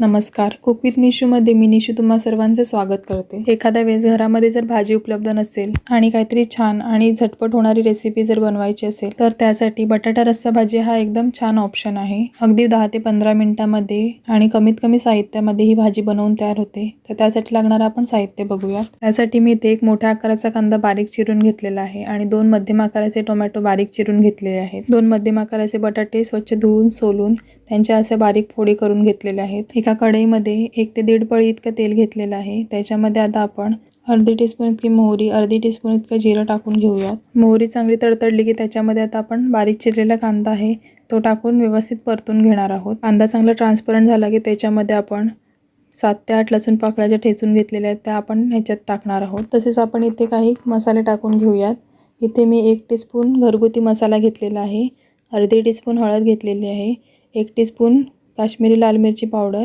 नमस्कार, cook with निशूमध्ये मी निशू तुम्हा सर्वांचे स्वागत करते। एखाद्या वेळेस घरामध्ये जर भाजी उपलब्ध नसेल आणि काहीतरी छान आणि झटपट होणारी रेसिपी जर बनवायची असेल तर त्यासाठी बटाटा रस्सा भाजी हा एकदम छान ऑप्शन आहे। अगदी 10 ते 15 मिनिटांमध्ये आणि कमीत कमी साहित्यामध्ये ही भाजी बनवून तयार होते। तर त्यासाठी लागणारे आपण साहित्य बघूया। त्यासाठी मी इथे एक मोठ्या आकाराचा कांदा बारीक चिरून घेतलेला आहे आणि 2 मध्यम आकाराचे टोमॅटो बारीक चिरून घेतलेले आहेत। 2 मध्यम आकाराचे बटाटे स्वच्छ धुवून सोलून त्यांच्या असे बारीक फोडी करून घेतलेले आहेत। एका कढईमध्ये 1 ते 1.5 पळी इतकं तेल घेतलेलं आहे। त्याच्यामध्ये आता आपण अर्धी टीस्पून इतकी मोहरी, अर्धी टीस्पून इतकं जिरं टाकून घेऊयात। मोहरी चांगली तडतडली की त्याच्यामध्ये आता आपण बारीक चिरलेला कांदा आहे तो टाकून व्यवस्थित परतून घेणार आहोत। कांदा चांगला ट्रान्सपरंट झाला की त्याच्यामध्ये आपण 7 ते 8 लसूण पाकळ्या ज्या ठेचून घेतलेल्या आहेत त्या आपण ह्याच्यात टाकणार आहोत। तसेच आपण इथे काही मसाले टाकून घेऊयात। इथे मी 1 टीस्पून घरगुती मसाला घेतलेला आहे, अर्धी टीस्पून हळद घेतलेली आहे, 1 टीस्पून काश्मीरी लाल मिरची पावडर,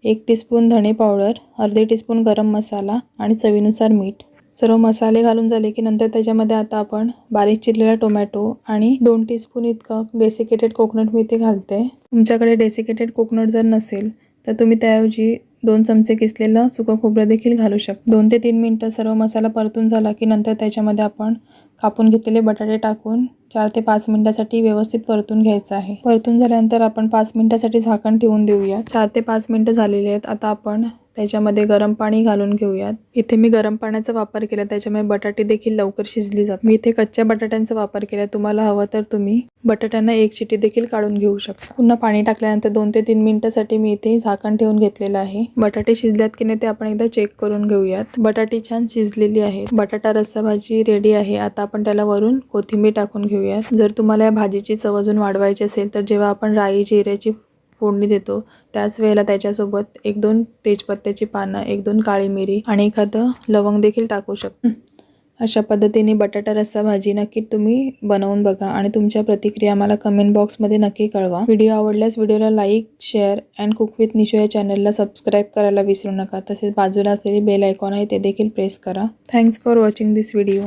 1 टीस्पून धणे पावडर, अर्धी टीस्पून गरम मसाला आणि चवीनुसार मीठ। सर्व मसाले घालून झाले की नंतर त्याच्यामध्ये आता आपण बारीक चिरलेला टोमॅटो आणि 2 टीस्पून इतकं डेसिकेटेड कोकोनट मी इथे घालते। तुमच्याकडे डेसिकेटेड कोकोनट जर नसेल तर तुम्ही त्याऐवजी 2 चमचे किसलेलं सुकं खोबरं देखील घालू शकता। 2 ते 3 मिनिटं सर्व मसाला परतून झाला की नंतर त्याच्यामध्ये आपण कापून घेतलेले बटाटे टाकून 4 ते 5 मिनिटांसाठी व्यवस्थित परतून घ्यायचं आहे। परतून झाल्यानंतर आपण 5 मिनिटांसाठी झाकण ठेवून देऊया। 4 ते 5 मिनिटं झालेली आहेत। आता आपण त्याच्यामध्ये गरम पाणी घालून घेऊयात। इथे मी गरम पाण्याचा वापर केला, त्याच्यामुळे बटाटे देखील लवकर शिजली जातात। मी इथे कच्च्या बटाट्यांचा वापर केला, तुम्हाला हवं तर तुम्ही बटाट्यांना 1 शिटी देखील काढून घेऊ शकता। पुन्हा पाणी टाकल्यानंतर 2 ते 3 मिनिटांसाठी मी इथे झाकण ठेवून घेतलेलं आहे। बटाटे शिजल्यात की नाही ते आपण एकदा चेक करून घेऊयात। बटाटे छान शिजलेली आहेत। बटाटा रस्सा भाजी रेडी आहे। आता आपण त्याला वरून कोथिंबीर टाकून घेऊयात। जर तुम्हाला या भाजीची चव अजून वाढवायची असेल तर जेव्हा आपण राई जिऱ्याची फोडणी देतो त्याच वेळेला त्याच्यासोबत 1-2 तेजपत्त्याची पानं, 1-2 काळी मिरी आणि एखादं लवंग देखील टाकू शकता। अशा पद्धतीने बटाटा रस्सा भाजी नक्की तुम्ही बनवून बघा आणि तुमच्या प्रतिक्रिया मला कमेंट बॉक्समध्ये नक्की कळवा। व्हिडिओ आवडल्यास व्हिडिओला like, share and cook with Nishu या चॅनलला सबस्क्राईब करायला विसरू नका। तसेच बाजूला असलेली बेल आयकॉन आहे ते देखील प्रेस करा। Thanks for watching this video.